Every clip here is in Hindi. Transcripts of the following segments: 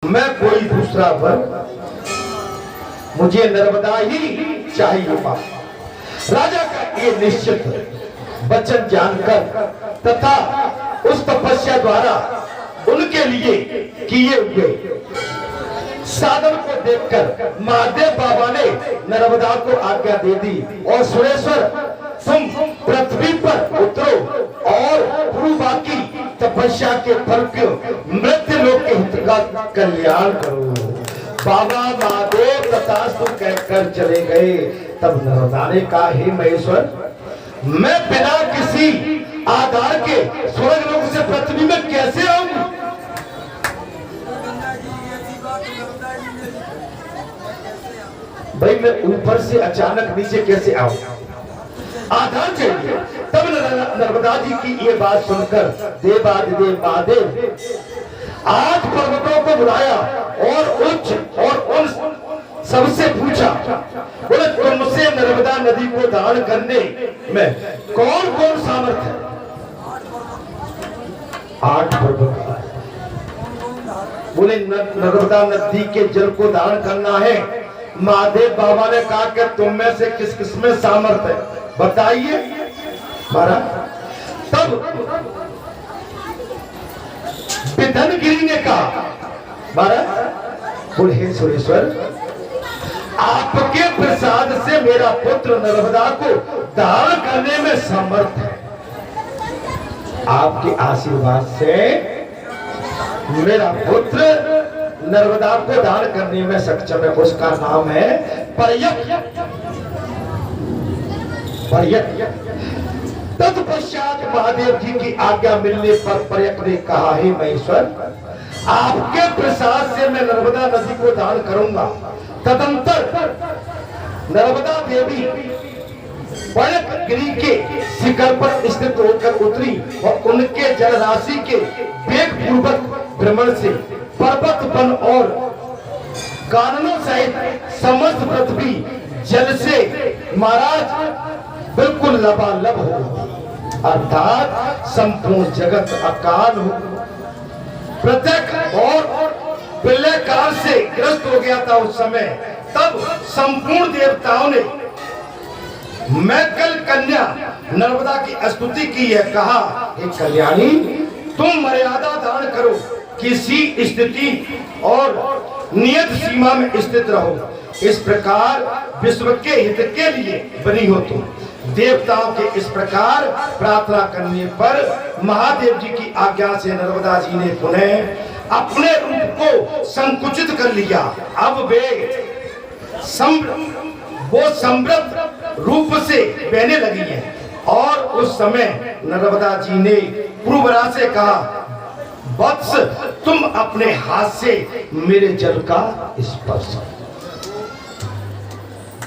मैं कोई दूसरा वर, मुझे नर्मदा ही चाहिए पास। राजा का ये निश्चित वचन जानकर तथा उस तपस्या द्वारा उनके लिए किए हुए साधन को देखकर महादेव बाबा ने नर्मदा को आज्ञा दे दी और सुरेश्वर तुम पृथ्वी पर उतरो और पूर्वा की तपस्या के फल को मृत्यु लोक के हित का कल्याण करो। बाबा महादेव तथास्तु कहकर चले गए। तब नर्मदा ने कहा, हे महेश्वर, मैं बिना किसी आधार के स्वर्ग लोक से पृथ्वी में कैसे आऊं? भाई मैं ऊपर से अचानक नीचे कैसे आऊं? आधार चाहिए। तब नर्मदा जी की ये बात सुनकर देवादिदेव महादेव आज पर्वतों को बुलाया और उच्च और उन सबसे पूछा, बोले तुमसे नर्मदा नदी को दान करने में कौन कौन सामर्थ है? 8 पर्वत। बोले नर्मदा नदी के जल को दान करना है। महादेव बाबा ने कहा कि तुम में से किस किस में सामर्थ है, बताइए महाराज। तब विधनगिरी ने कहा, महाराज बोले, हे सुरेश्वर, आपके प्रसाद से मेरा पुत्र नर्मदा को दान करने में समर्थ है। आपके आशीर्वाद से मेरा पुत्र नर्मदा को दान करने में सक्षम है। उसका नाम है पर्यक। तत्पश्चात महादेव जी की आज्ञा मिलने पर पर्यक ने कहा, हे महेश्वर, आपके प्रसाद से मैं नर्मदा नदी को दान करूंगा। तदंतर नर्मदा देवी पर्यक गिरी के शिखर पर स्थित होकर उतरी और उनके जल राशि के वेग पूर्वक भ्रमण से पर्वत वन और काननों सहित समस्त पृथ्वी जल से महाराज बिल्कुल लबालब हो, अर्थात संपूर्ण जगत अकाल हो, प्रत्यक्ष और विलय काल से ग्रस्त हो गया था उस समय। तब संपूर्ण देवताओं ने मैकल कन्या नर्मदा की स्तुति की है। कहा, हे कल्याणी, तुम मर्यादा दान करो, किसी स्थिति और नियत सीमा में स्थित रहो। इस प्रकार विश्व के हित के लिए बनी हो तुम। देवताओं के इस प्रकार प्रार्थना करने पर महादेव जी की आज्ञा से नर्मदा जी ने पुनः अपने रूप को संकुचित कर लिया। अब वो समृद्ध रूप से बहने लगी है। और उस समय नर्मदा जी ने पूर्वरा से कहा, वत्स, तुम अपने हाथ से मेरे जल का स्पर्श करो।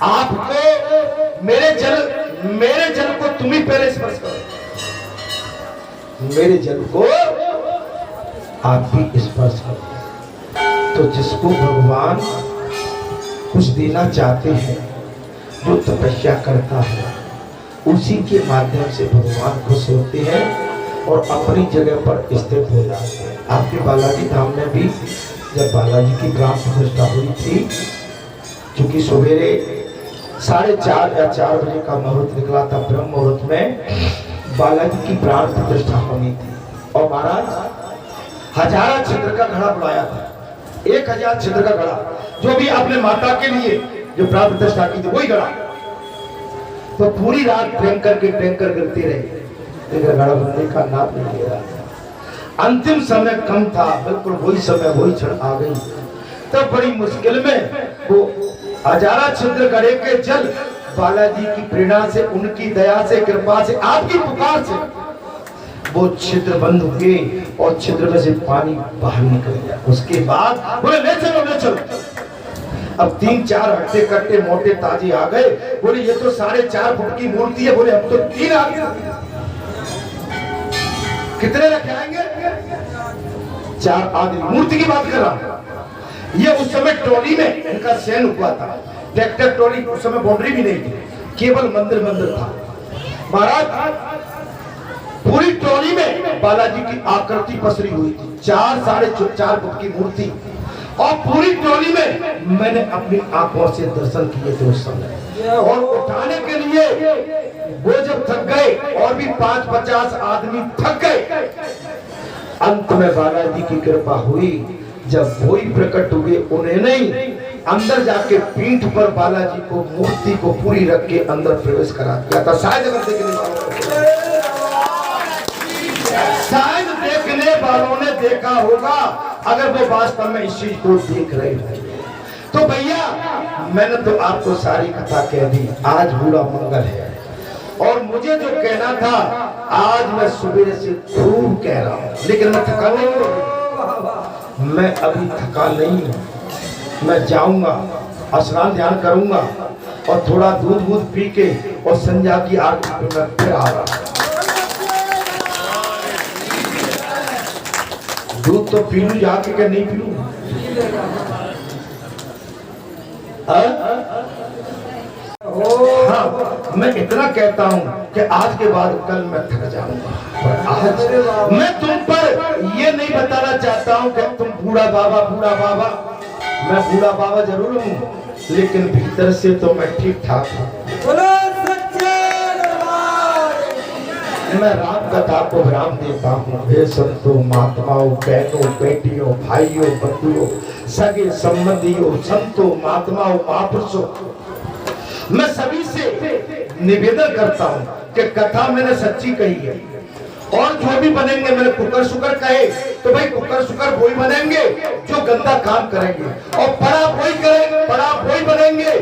आपको मेरे जल को तुम ही पहले स्पर्श करो। मेरे जल को आप भी स्पर्श करो। तो जिसको भगवान कुछ देना चाहते हैं, जो तपस्या करता है, उसी के माध्यम से भगवान खुश होते हैं और अपनी जगह पर स्थित हो जाते हैं। आपके बालाजी धाम में भी जब बालाजी की प्राण प्रतिष्ठा हुई थी, क्योंकि सवेरे 4:30 या 4 बजे का मुहूर्त निकला था, ब्रह्म मुहूर्त में बालाजी की प्राण प्रतिष्ठा होनी थी। और महाराज 1000 छिद्र का घड़ा बुलाया था, 1000 छिद्र का घड़ा, जो भी आपने माता के लिए जो प्राण प्रतिष्ठा की थी वही घड़ा। तो पूरी रात टैंकर गिरती रही, लेकिन घड़ा बनने का नाम नहीं ले रहा था। अंतिम समय कम था, बिल्कुल वही समय वही क्षण आ गई। तब बड़ी मुश्किल में वो 1000 छिद्र घड़े के जल बालाजी की प्रेरणा से, उनकी दया से, कृपा से, आपकी पुकार से वो छिद्र बंद हुए और छिद्र में से पानी बाहर निकल गया। उसके बाद बोले, ले चलो ले चलो। अब 3-4 हट्टे कट्टे मोटे ताजी आ गए। बोले, ये तो 4.5 फुट की मूर्ति है। बोले, हम तो 3 आ गए, कितने रखाएंगे? 4 आदमी। मूर्ति की बात कर रहा। ये उस समय ट्रॉली में इनका शयन हुआ था। ट्रैक्टर ट्रॉली, उस समय बाउंड्री भी नहीं थी, केवल मंदिर था। महाराज पूरी ट्रॉली में बालाजी की आकृति पसरी हुई थी। 4 साढ़े 4 फुट की मूर्ति और पूरी टोली में मैंने अपनी आंखों से दर्शन किए थे उस समय। और उठाने के लिए वो जब थक गए और भी 5-50 आदमी थक गए, अंत में बालाजी की कृपा हुई। जब वो ही प्रकट हुए, उन्हें नहीं, अंदर जाके पीठ पर बालाजी को, मूर्ति को पूरी रख के अंदर प्रवेश करा दिया था। शायद देखने वालों ने देखा होगा, अगर वो वास्तव में इस चीज को देख रहे हैं। तो भैया, मैंने तो आपको सारी कथा कह दी। आज बूढ़ा मंगल है और मुझे जो कहना था आज मैं सुबह से खूब कह रहा हूँ, लेकिन मैं थका नहीं हूँ। मैं अभी थका नहीं हूँ। मैं जाऊंगा, स्नान ध्यान करूंगा और थोड़ा दूध पी के और संध्या की आरती पे मैं फिर आ रहा हूँ। दूध तो पी लूं जाके, क्या नहीं पी लूं? हाँ, मैं इतना कहता हूं कि आज के बाद कल मैं थक जाऊंगा, पर आज मैं तुम पर ये नहीं बताना चाहता हूं कि तुम बूढ़ा बाबा। मैं बूढ़ा बाबा जरूर हूं, लेकिन भीतर से तो मैं ठीक ठाक हूं। मैं राम कथा को विराम देता हूँ। हे संतों, महात्माओं, बहनों, बेटियों, भाइयों, बंधुओं, सगे संबंधियों, संतों, महात्माओं, महापुरुषों, मैं सभी से निवेदन करता हूँ कि कथा मैंने सच्ची कही है। और जो भी बनेंगे, मैंने कुकर सुकर कहे तो भाई कुकर सुकर वही बनेंगे जो गंदा काम करेंगे, और बड़ा वही बनेंगे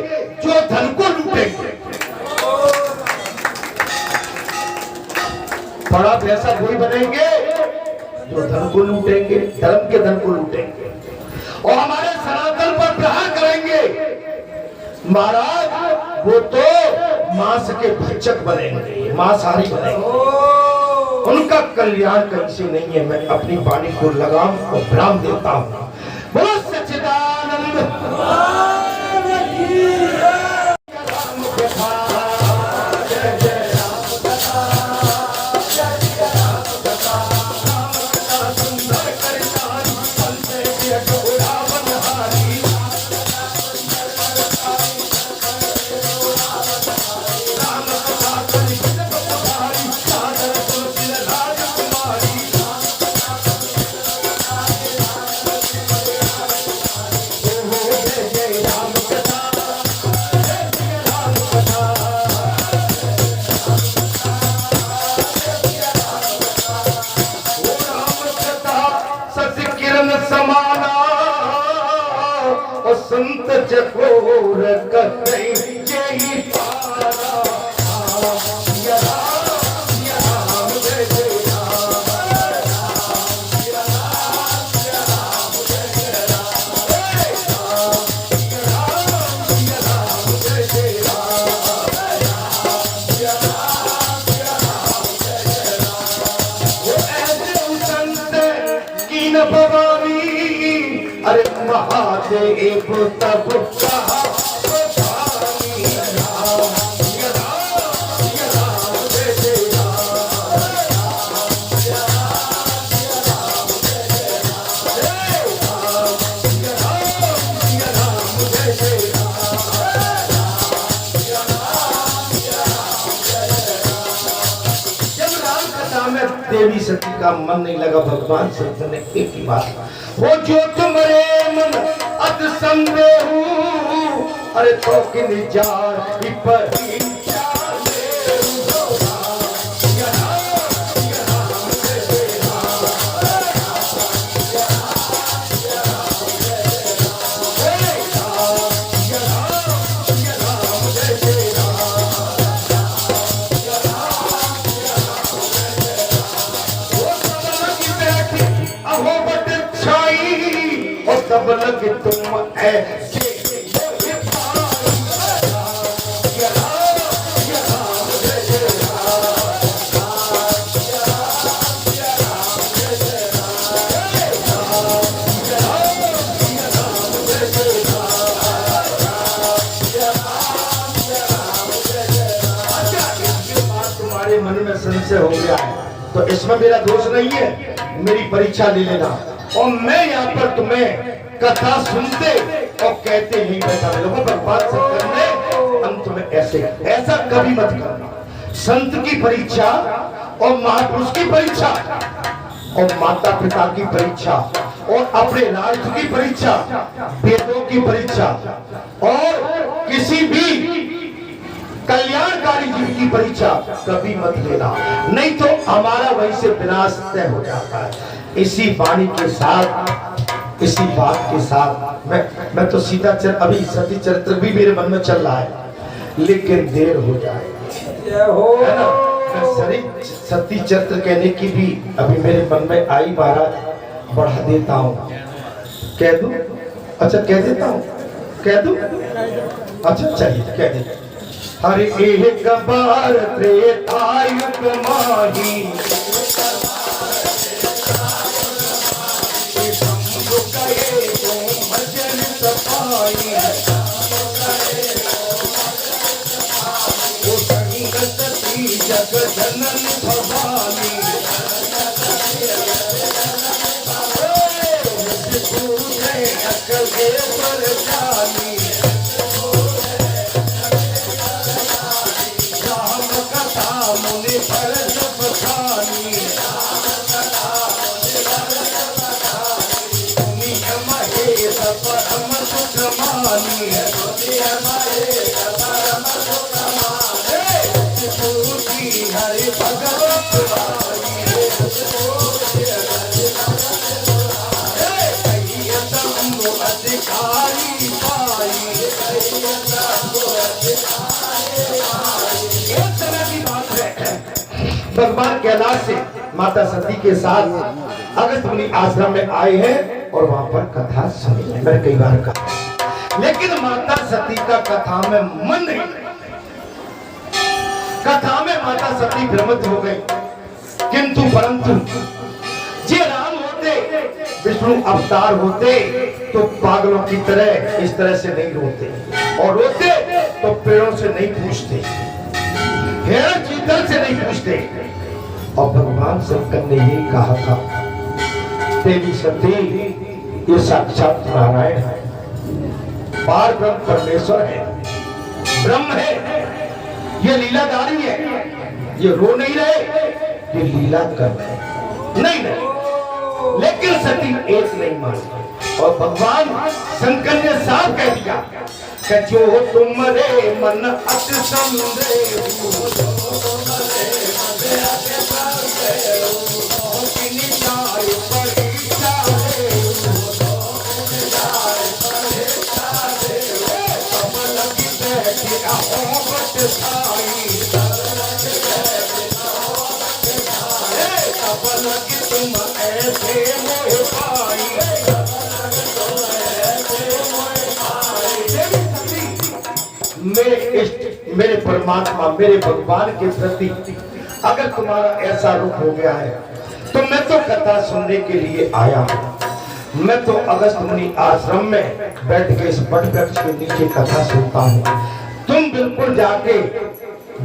जो धन को लूटेंगे। बड़ा पैसा वही बनेंगे जो धन को लूटेंगे, धर्म के धन को लूटेंगे और हमारे सनातन पर प्रहार करेंगे। महाराज, वो तो मांस के भक्षक बनेंगे, मांसाहारी बनेंगे। उनका कल्याण कैसे नहीं है। मैं अपनी वाणी को लगाम और विराम देता हूँ। बोलो सच्चिदानंद। संत चकोर कतई यही पारा। अरे महादेव तब कहा देवी सती का मन नहीं लगा। भगवान शंकर ने एक ही बात, वो जो तुम्हारे मन अत संदेह, अरे तो किन जार पर तब लगे तुम ऐसे। तुम्हारे मन में संशय हो गया है तो इसमें मेरा दोष नहीं है, मेरी परीक्षा ले लेना। और मैं यहाँ पर तुम्हें कथा सुनते और कहते नहीं बेटा मेरे को भगवान शंकर ने अंत में ऐसा कभी मत करना। संत की परीक्षा और महापुरुष की परीक्षा और माता पिता की परीक्षा और अपने राष्ट्र की परीक्षा, वेदों की परीक्षा और किसी भी कल्याणकारी जीव की परीक्षा कभी मत लेना, नहीं तो हमारा वहीं से विनाश तय हो जाता है। इसी वाणी के साथ, इसी बात के साथ मैं तो सीधा अभी सती चरित्र भी मेरे मन में चल रहा है, लेकिन देर हो जाएगी, है ना। मैं सती चरित्र कहने की भी अभी मेरे मन में आई, महाराज बढ़ा देता हूँ। कह दूं? अच्छा कह देता हूँ, कह दूं? अच्छा चलिए कह देता। हर एक बार त्रेतायुग माही जग जनन भवानी अकले पर जानी राम कथा मुनि पर सब खानी दुनिया महेश परम सुख मानी हरे भगवत अधिकारी पाई एक तरह की बात है। भगवान कैलाश से माता सती के साथ अगस्त मुनि आश्रम में आए हैं और वहां पर कथा सुनी है। मैंने कई बार कहा, लेकिन माता सती का कथा में मन नहीं, कथा में माता सती भ्रमित हो गई। किंतु परंतु जे राम होते, विष्णु अवतार होते तो पागलों की तरह इस तरह से नहीं रोते, और रोते तो पेड़ों से नहीं पूछते, हेर चीतल से नहीं पूछते। और भगवान शंकर ने ये कहा था, देवी सती ये साक्षात नारायण है, पार ब्रह्म परमेश्वर है, ब्रह्म है, ये लीलाधारी है, ये रो नहीं रहे, ये लीला कर रहे नहीं। लेकिन सती एक नहीं मानी और भगवान शंकर ने साफ कह दिया कि जो तुम्हारे मन अति संदेह मेरे परमात्मा, मेरे भगवान के प्रति अगर तुम्हारा ऐसा रूप हो गया है तो मैं तो कथा सुनने के लिए आया हूँ। मैं तो अगस्त मुनि आश्रम में बैठ के इस वट वृक्ष के नीचे कथा सुनता हूँ। तुम बिल्कुल जाके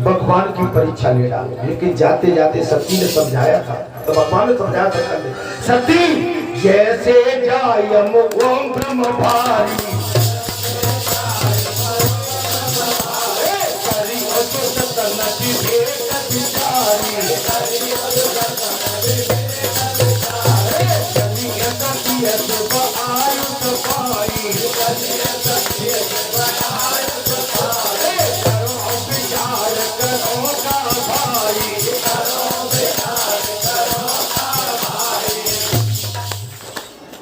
भगवान की परीक्षा ले डालो। लेकिन जाते जाते सती ने समझाया था, तो भगवान ने समझाया था, सती जैसे जायम ओम ब्रह्म भारी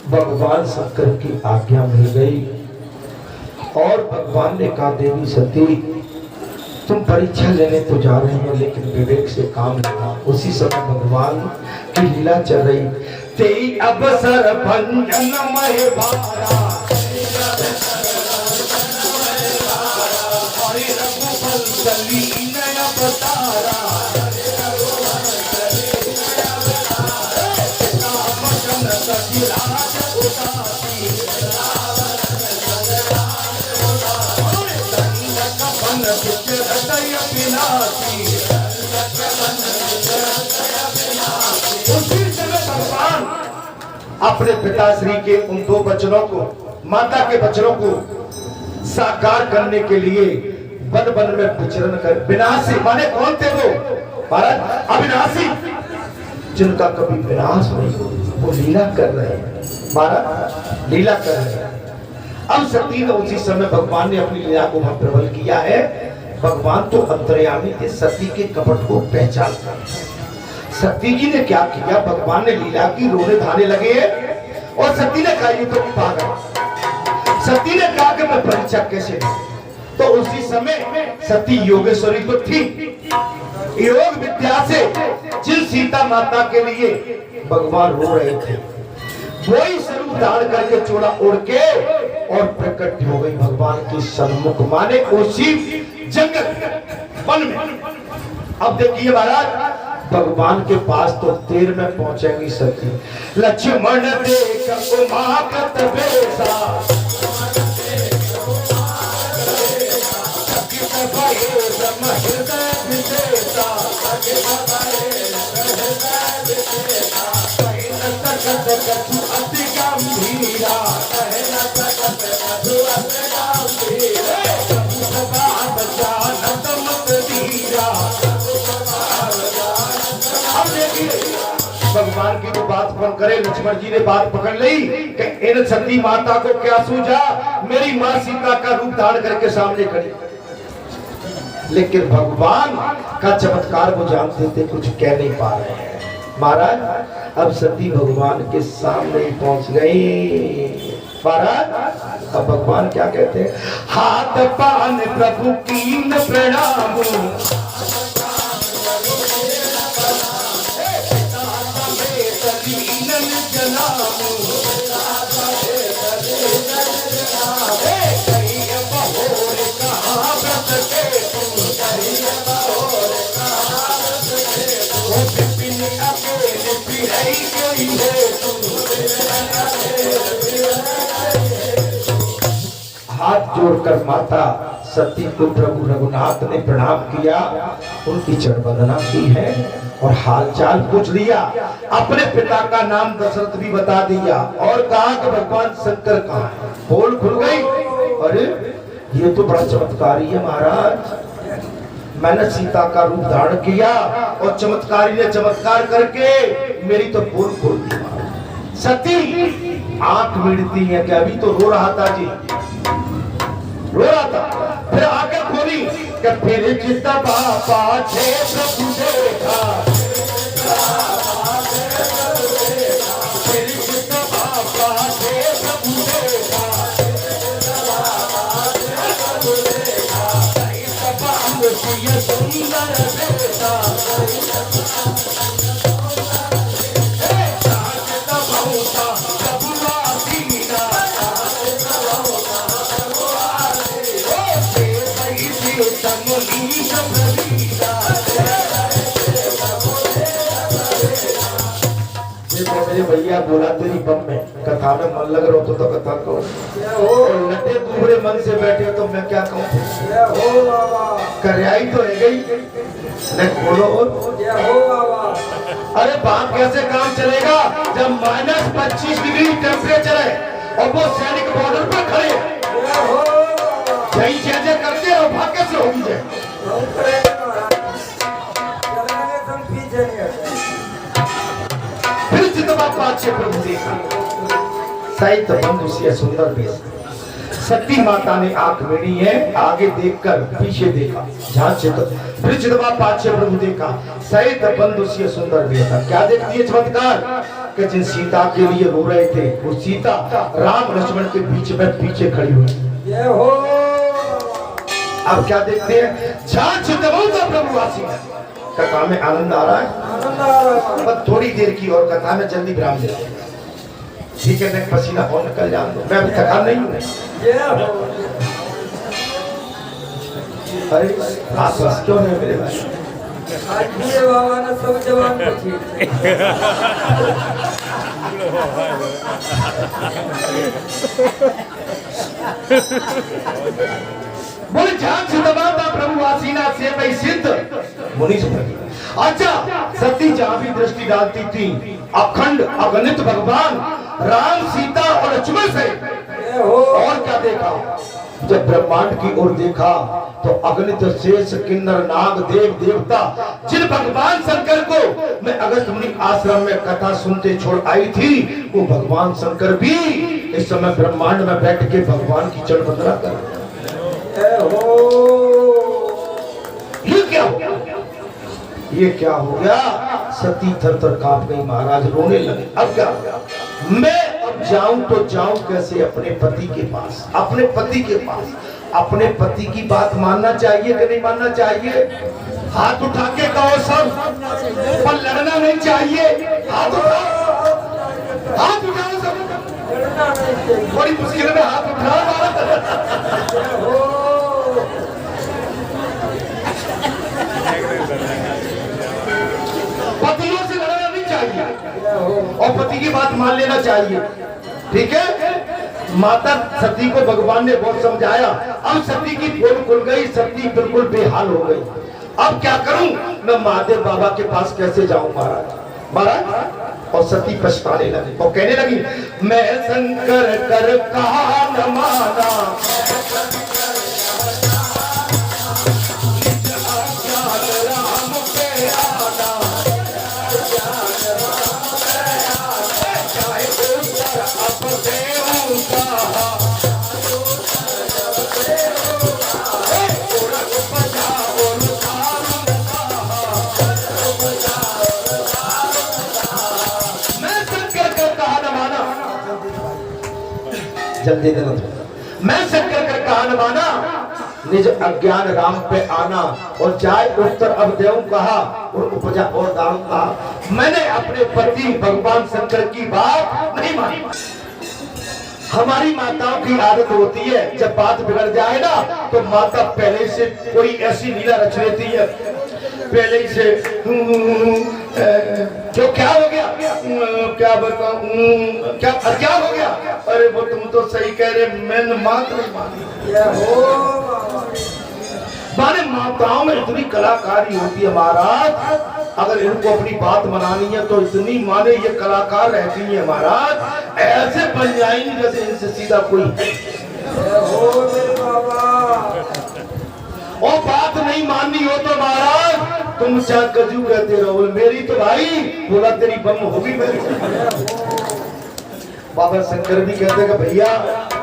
भगवान शंकर की आज्ञा मिल गई और भगवान ने कहा, देवी सती तुम परीक्षा लेने तो जा रहे हो लेकिन विवेक से काम लेना। उसी समय भगवान की लीला चल रही। तेई अवसर भंजन मय भारा अपने पिताश्री के उन दो वचनों को, माता के वचनों को साकार करने के लिए वन वन में विचरण कर, विनाशी माने कौन थे वो महाराज? अविनाशी, जिनका कभी विनाश नहीं हो, वो लीला कर रहे हैं महाराज, लीला कर रहे हैं। अब सती ने उसी समय भगवान ने अपनी लीला को वहां प्रबल किया है। भगवान तो अंतर्यामी थे, सती के कपट को पहचान कर। सती जी ने क्या किया, भगवान ने लीला की, रोने धाने लगे और सती ने कहा ये तो पागल। सती ने कहा कि मैं परीक्षा कैसे दूं? तो उसी समय सती योगेश्वरी तो थी, योग विद्या से जिन सीता माता के लिए भगवान रो रहे थे, वही स्वरूप धारण करके चोला ओढ़ के और प्रकट हो गई भगवान के सन्मुख, माने उसी जंगल वन में। अब देखिए महाराज, भगवान के पास तो देर में पहुंचेंगी सती। लक्ष्मण देख उमा कृत बेसा, अति गंभीरा भगवान की तो बात पकड़ करे, लक्ष्मण जी ने बात पकड़ ली कि इन सती माता को क्या सूझा, मेरी मां सीता का रूप धारण करके सामने खड़ी। लेकिन भगवान का चमत्कार वो जानते थे, कुछ कह नहीं पा रहे हैं महाराज। अब सती भगवान के सामने पहुंच गई महाराज। अब भगवान क्या कहते हैं, हाथ पान प्रभु कीन प्रणाम, हाथ जोड़कर माता सती को प्रभु रघुनाथ ने प्रणाम किया, उनकी चरण वंदना की है और हालचाल पूछ लिया। अपने पिता का नाम दशरथ भी बता दिया और कहा कि भगवान शंकर कहाँ है। बोल खुल गई। अरे ये तो बड़ा चमत्कारी है महाराज, मैंने सीता का रूप धारण किया और चमत्कारी ने चमत्कार करके मेरी तो बोल खोल दी। सती आंख मिड़ती है कि अभी तो रो रहा था जी, रो रहा था, फिर आगे खोली कि फिर चित्ता बापा छे प्रभु देखा, फिर चित्ता बापा छे प्रभु देखा, सुंदर बेटा भैया बोला तेरी बम में कथा में मन लग रहा हो तो कथा कहो, लटे दूसरे मन से बैठे तो मैं क्या कहूँ। कर्याई तो है गई नहीं, बोलो। अरे बात कैसे काम चलेगा जब -25 डिग्री टेम्परेचर है और वो सैनिक बॉर्डर पर खड़े यही जैसे करते हैं और भाग्य से होगी जाए। प्रभु देखा सहित बंधु से सुंदर बेस। सती माता ने आंख मेरी है, आगे देखकर पीछे देखा, जहाँ फिर चितवा पाछे प्रभु देखा सहित बंधु से सुंदर बेस। क्या देखती है चमत्कार कि जिन सीता के लिए रो रहे थे वो सीता राम लक्ष्मण के बीच में पीछे खड़ी हुई। अब क्या देखते हैं, जहाँ चितवा प्रभु वासी कथा में आनंद आ रहा है, बस थोड़ी देर की और कथा में जल्दी विराम दे, ठीक है। नहीं पसीना और निकल जान दो, मैं अभी थकान नहीं हूँ। अरे आप बस क्यों नहीं मेरे भाई, बाबा ने सब जवान बोले जान से दबाता प्रभु आसीना से भाई सिद्ध मुनि सुनी। अच्छा सती जहां भी दृष्टि डालती थी अखंड अगणित भगवान राम सीता और लक्ष्मण से। और क्या देखा? जब ब्रह्मांड की ओर देखा तो अगणित शेष किन्नर नाग देव देवता जिन भगवान शंकर को मैं अगस्त मुनि आश्रम में कथा सुनते छोड़ आई थी, वो भगवान शंकर भी इस समय ब्रह्मांड में बैठ के भगवान की चरण वंदना कर रहे हैं। ये क्या हो गया? ये क्या हो गया? सती थर थर कांप गई, महाराज रोने लगे। अब क्या हो गया? मैं अब जाऊं तो जाऊं कैसे अपने पति के पास? अपने पति के पास अपने पति की बात मानना चाहिए कि नहीं मानना चाहिए? हाथ उठा के कहो सब, पर लड़ना नहीं चाहिए। हाथ उठाओ, हाथ उठाओ सब। बड़ी मुश्किल में हाथ उठा। पतियों से लड़ना नहीं चाहिए और पति की बात मान लेना चाहिए, ठीक है? माता सती को भगवान ने बहुत समझाया। अब सती की पोल खुल गई, सती बिल्कुल बेहाल हो गई। अब क्या करूं? मैं महादेव बाबा के पास कैसे जाऊं महाराज? महाराज और सती पछताने लगी और कहने लगी, मैं शंकर कर कहा न माना, जल्दी देना। मैं शंकर कर कहा न माना, निज अज्ञान राम पे आना, और जाए उत्तर अब देव कहा और उपजा और दान कहा। मैंने अपने पति भगवान शंकर की बात नहीं मानी। हमारी माताओं की आदत होती है, जब बात बिगड़ जाए ना तो माता पहले से कोई ऐसी लीला रच लेती है, पहले से जो क्या हो गया, क्या बताऊं, क्या हो गया? अरे वो तुम तो सही कह रहे, मैंने मात्र माने माताओं में इतनी कलाकारी होती है महाराज। अगर इनको अपनी बात मनानी है तो इतनी माने ये कलाकार रहती है महाराज, ऐसे बन जाएंगी जैसे इनसे सीधा कोई और बात नहीं माननी हो तो महाराज तुम चाहे कजू कहते रहो, मेरी तो भाई बोला तेरी बम होगी मेरी। बाबा शंकर भी कहते कि भैया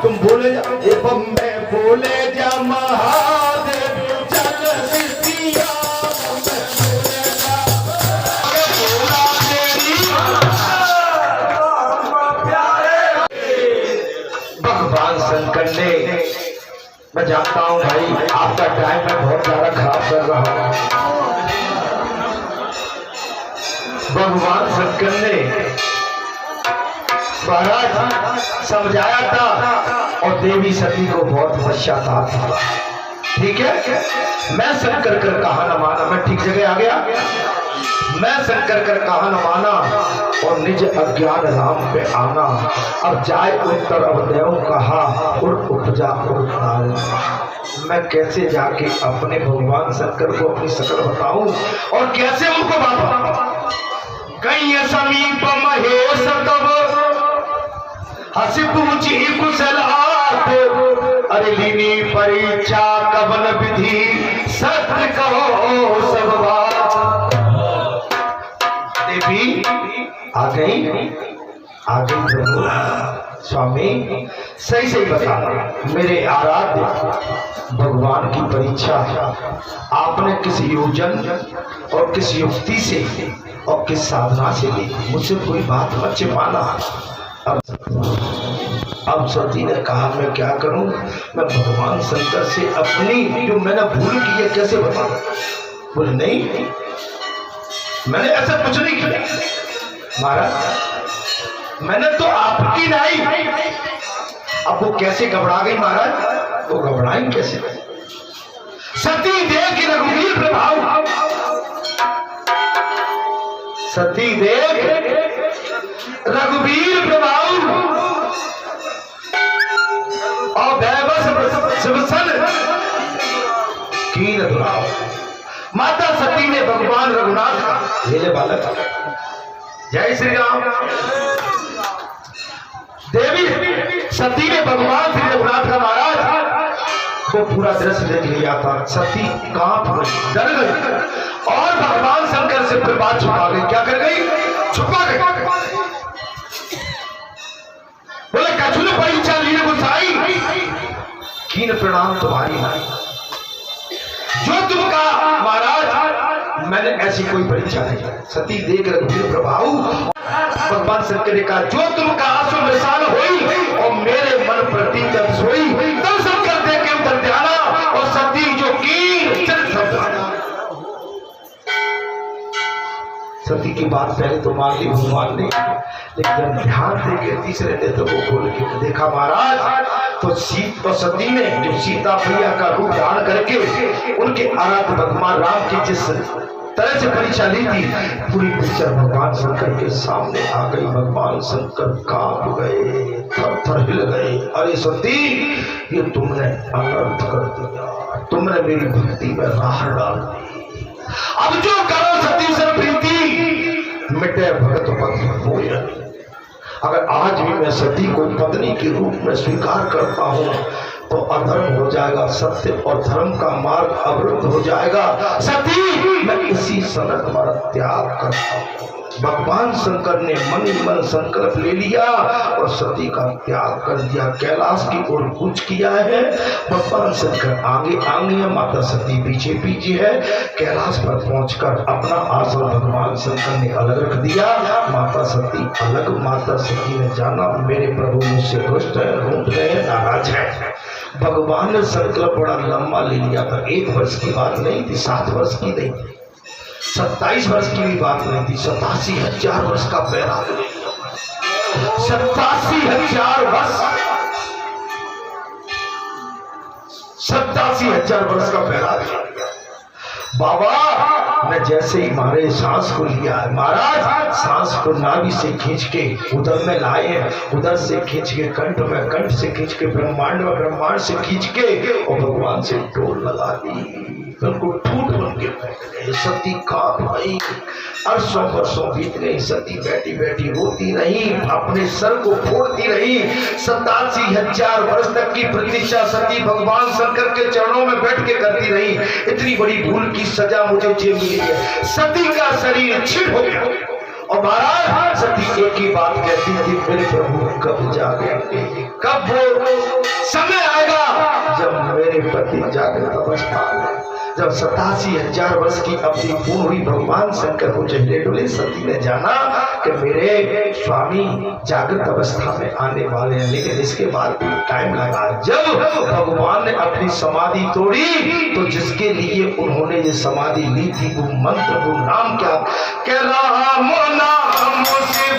तुम बोले जा, बम में बोले जा महादेव चल सिद्धिया, भगवान शंकर ने, मैं जानता हूं भाई आपका टाइम मैं बहुत ज्यादा खराब कर रहा हूं। भगवान शंकर ने महाराज समझाया था और देवी सती को बहुत पश्चाताप था, ठीक है? मैं शंकर कर कहा न माना, मैं ठीक जगह आ गया। मैं शंकर कर कहा न माना और निज अज्ञान राम पे आना, अब जाए उत्तर अब देव कहा और उपजा और। मैं कैसे जाके अपने भगवान शंकर को अपनी शकल बताऊं और कैसे उनको बताऊं? कहीं समीप महेश तब हंसी पूछी कुशलात, अरे लीनी परीक्षा कवन विधि सत्य कहो सब बात। देवी आ गई प्रभु स्वामी, सही सही बताना मेरे आराध्य भगवान की परीक्षा आपने किस योजन और किस युक्ति से और किस साधना से ली, मुझसे कोई बात मत छिपाना। अब सती ने कहा मैं क्या करूं, मैं भगवान शंकर से अपनी जो मैंने भूल की है कैसे बताऊं? बोले नहीं मैंने ऐसा कुछ नहीं किया महाराज, मैंने तो आपकी नहीं। अब वो कैसे घबरा गई महाराज? वो घबराई कैसे? सती देख रघुवीर प्रभाव, सती देख रघुवीर प्रभाव और दैवस शिवसन कीन दुराव। माता सती ने भगवान रघुनाथ का भेजे बालक, जय श्री राम। देवी सती ने भगवान श्री रघुनाथ का महाराज वो पूरा दृश्य देख लिया था। सती कांप गई, डर गई और भगवान शंकर से फिर बात छुपा गई। क्या कर गई? छुपा गई। बोले कछुल परीक्षा लीन गुसाई, कीन प्रणाम तुम्हारी माई। जो तुम कहा महाराज, मैंने ऐसी कोई परीक्षा नहीं। सती देख रघुवीर प्रभाव भगवान शंकर ने कहा, जो तुम कहा सो मिसाल होई और मेरे मन प्रति जब सोई, तब शंकर दे के उधर ध्याना और सती जो की सती की बात पहले तो मान ली भगवान ने, लेकिन जब ध्यान देके तीसरे नेत्र को खोल के देखा महाराज, तो सती ने जो सीता मैया का रूप धारण करके उनके आराध्य भगवान राम की जिस तरह से परीक्षा ली थी, पूरी पिक्चर भगवान शंकर के सामने आ गई। भगवान शंकर कांप गए, थर-थर हिल गए। अरे सती, ये तुमने अनर्थ कर दिया, तुमने मेरी भक्ति में राह डाल दी। अब जो करो सती से प्रीति, मिटे भगत भक्त होय। अगर आज भी मैं सती को पत्नी के रूप में स्वीकार करता हूँ तो अधर्म हो जाएगा, सत्य और धर्म का मार्ग अवरुद्ध हो जाएगा। सती, मैं इसी समय तुम्हारा त्याग करता हूँ। भगवान शंकर ने मन ही मन संकल्प ले लिया और सती का त्याग कर दिया। कैलाश की ओर कूच किया है। भगवान शंकर आगे आगे है, माता सती पीछे पीछे है। कैलाश पर पहुंचकर अपना आसन भगवान शंकर ने अलग रख दिया, माता सती अलग। माता सती ने जाना मेरे प्रभु मुझसे रुष्ट है, रूठ गए, नाराज है। भगवान ने संकल्प बड़ा लंबा ले लिया था। 1 वर्ष की बात नहीं थी, 7 वर्ष की नहीं थी, 27 वर्ष की भी बात नहीं थी, 87,000 वर्ष का बैराग ले लिया। 87,000 वर्ष, 87,000 वर्ष का बैराग ले लिया। बाबा ने जैसे ही मारे सांस को लिया है महाराज, सांस को नाभि से खींच के उदर में लाए, उदर से खींच के कंठ में, कंठ से खींच के ब्रह्मांड में, ब्रह्मांड से खींच के और भगवान से डोर लगा दी। उनको ठूठ बन के बैठ गए। सती कांप गई। अरसों वर्षों बीत गई, सती बैठी बैठी रोती रही, अपने सर को फोड़ती रही। 87,000 वर्ष तक की प्रतीक्षा सती भगवान शंकर के चरणों में बैठ के करती रही। इतनी बड़ी भूल की सजा मुझे झेल मिली है। सती का शरीर छिड़ हो गया और महाराज सती एक ही बात कहती थी, मेरे प्रभु कब जागेंगे, कब वो समय आएगा जब मेरे पति जागृत अवस्था में। जब 87,000 वर्ष की अवधि पूर्ण हुई, भगवान शंकर को चहले डोले। सती ने जाना कि मेरे स्वामी जागृत अवस्था में आने वाले हैं, लेकिन इसके बाद भी टाइम लगा। जब भगवान ने अपनी समाधि तोड़ी तो जिसके लिए उन्होंने ये समाधि ली थी वो मंत्र, वो नाम क्या कह रहा, नाम से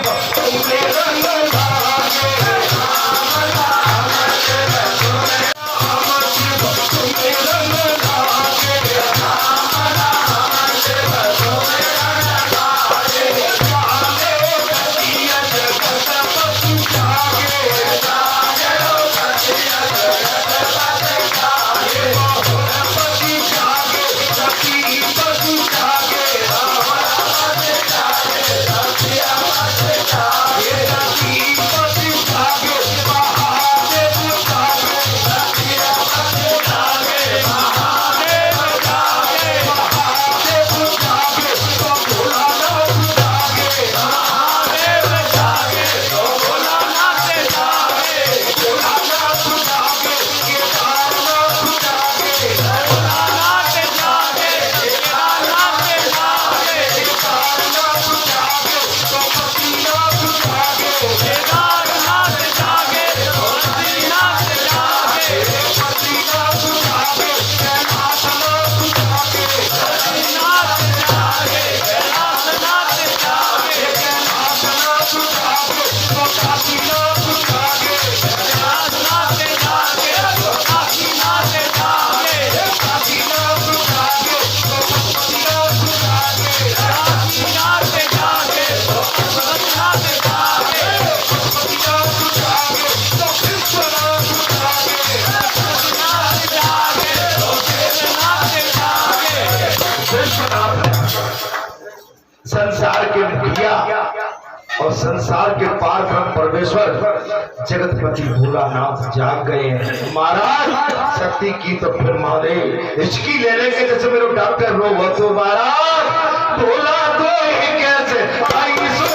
संसार के मुखिया और संसार के पार ब्रह्म परमेश्वर जगतपति भोलानाथ जाग गए हैं। महाराज शक्ति की तो फिर मारे हिचकी ले लेंगे जैसे मेरे डॉक्टर रो वो तो महाराज बोला तो ही कैसे आई सो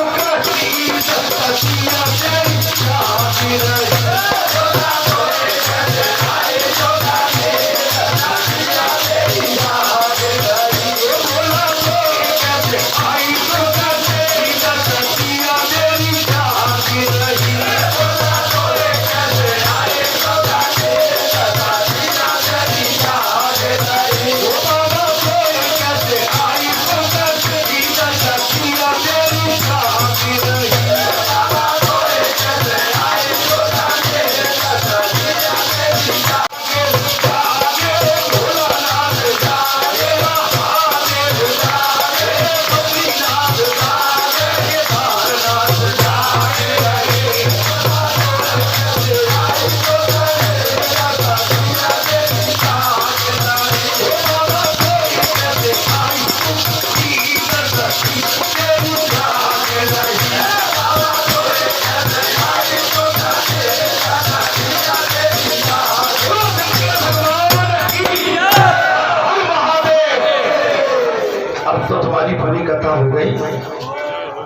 कथा हो गई।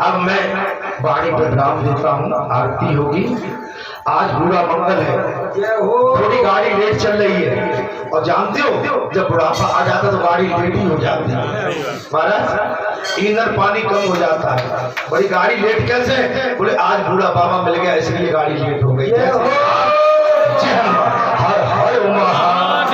अब मैं वाणी पर विराम देता हूँ। आरती होगी। आज पूरा मंगल है। थोड़ी गाड़ी लेट चल रही है और जानते हो जब बुढ़ापा आ जाता तो गाड़ी लेट ही हो जाती है महाराज। ईंधन पानी कम हो जाता है। बड़ी गाड़ी लेट कैसे? बोले आज बूढ़ा बाबा मिल गया इसलिए गाड़ी लेट हो गई। हर हर महादेव।